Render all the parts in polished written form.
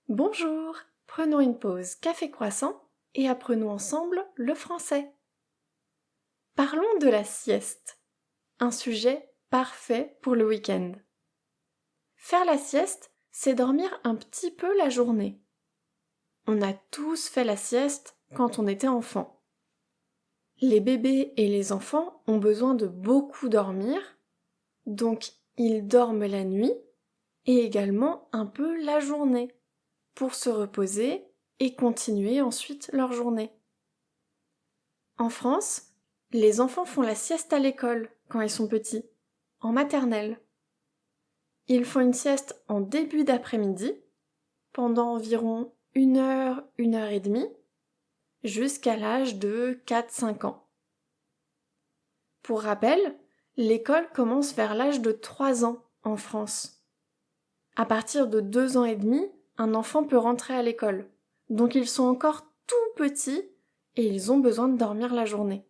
Bonjour, prenons une pause café-croissant et apprenons ensemble le français. Parlons de la sieste, un sujet parfait pour le week-end. Faire la sieste, c'est dormir un petit peu la journée. On a tous fait la sieste quand on était enfant. Les bébés et les enfants ont besoin de beaucoup dormir, donc ils dorment la nuit et également un peu la journée pour se reposer et continuer ensuite leur journée. En France, les enfants font la sieste à l'école quand ils sont petits, en maternelle. Ils font une sieste en début d'après-midi, pendant environ 1 heure, 1 heure et demie, jusqu'à l'âge de 4-5 ans. Pour rappel, l'école commence vers l'âge de 3 ans en France. À partir de 2 ans et demi, un enfant peut rentrer à l'école. Donc ils sont encore tout petits et ils ont besoin de dormir la journée.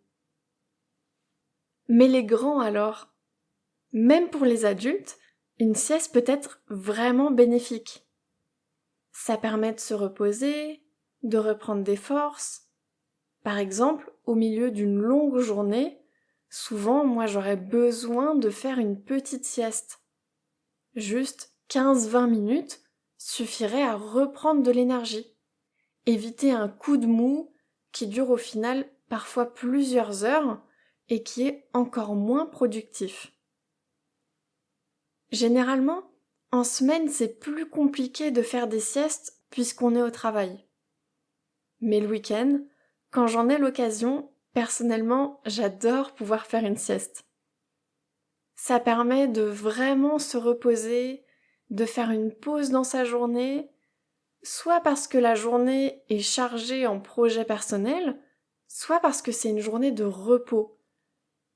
Mais les grands alors? Même pour les adultes, une sieste peut être vraiment bénéfique. Ça permet de se reposer, de reprendre des forces. Par exemple, au milieu d'une longue journée, souvent moi j'aurais besoin de faire une petite sieste. Juste 15-20 minutes suffirait à reprendre de l'énergie. Éviter un coup de mou qui dure au final parfois plusieurs heures et qui est encore moins productif. Généralement, en semaine, c'est plus compliqué de faire des siestes puisqu'on est au travail. Mais le week-end, quand j'en ai l'occasion, personnellement, j'adore pouvoir faire une sieste. Ça permet de vraiment se reposer, de faire une pause dans sa journée, soit parce que la journée est chargée en projets personnels, soit parce que c'est une journée de repos,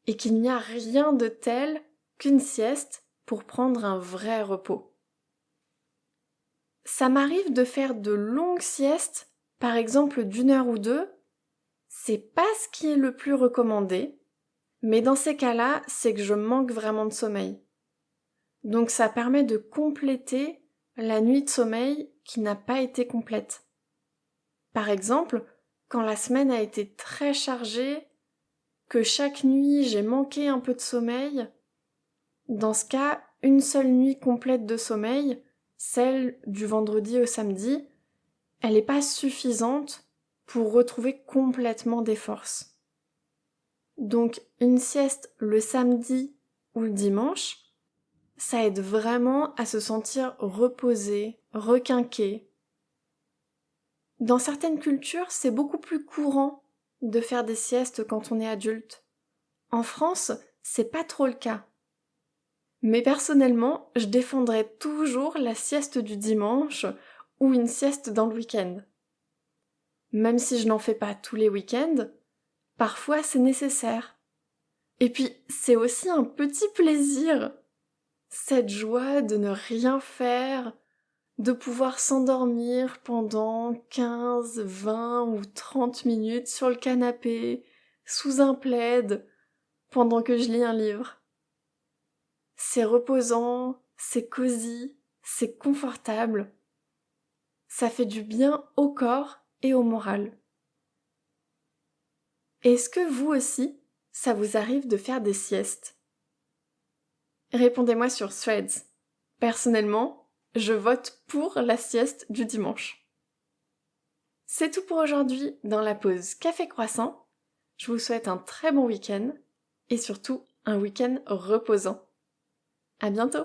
et qu'il n'y a rien de tel qu'une sieste pour prendre un vrai repos. Ça m'arrive de faire de longues siestes, par exemple d'1 heure ou deux. C'est pas ce qui est le plus recommandé, mais dans ces cas-là, c'est que je manque vraiment de sommeil. Donc ça permet de compléter la nuit de sommeil qui n'a pas été complète. Par exemple, quand la semaine a été très chargée, que chaque nuit j'ai manqué un peu de sommeil, dans ce cas, une seule nuit complète de sommeil, celle du vendredi au samedi, elle n'est pas suffisante pour retrouver complètement des forces. Donc une sieste le samedi ou le dimanche, ça aide vraiment à se sentir reposé, requinqué. Dans certaines cultures, c'est beaucoup plus courant de faire des siestes quand on est adulte. En France, c'est pas trop le cas. Mais personnellement, je défendrais toujours la sieste du dimanche ou une sieste dans le week-end. Même si je n'en fais pas tous les week-ends, parfois c'est nécessaire. Et puis, c'est aussi un petit plaisir. Cette joie de ne rien faire, de pouvoir s'endormir pendant 15, 20 ou 30 minutes sur le canapé, sous un plaid, pendant que je lis un livre. C'est reposant, c'est cosy, c'est confortable. Ça fait du bien au corps et au moral. Est-ce que vous aussi, ça vous arrive de faire des siestes? Répondez-moi sur Threads. Personnellement, je vote pour la sieste du dimanche. C'est tout pour aujourd'hui dans la pause café croissant. Je vous souhaite un très bon week-end et surtout un week-end reposant. À bientôt!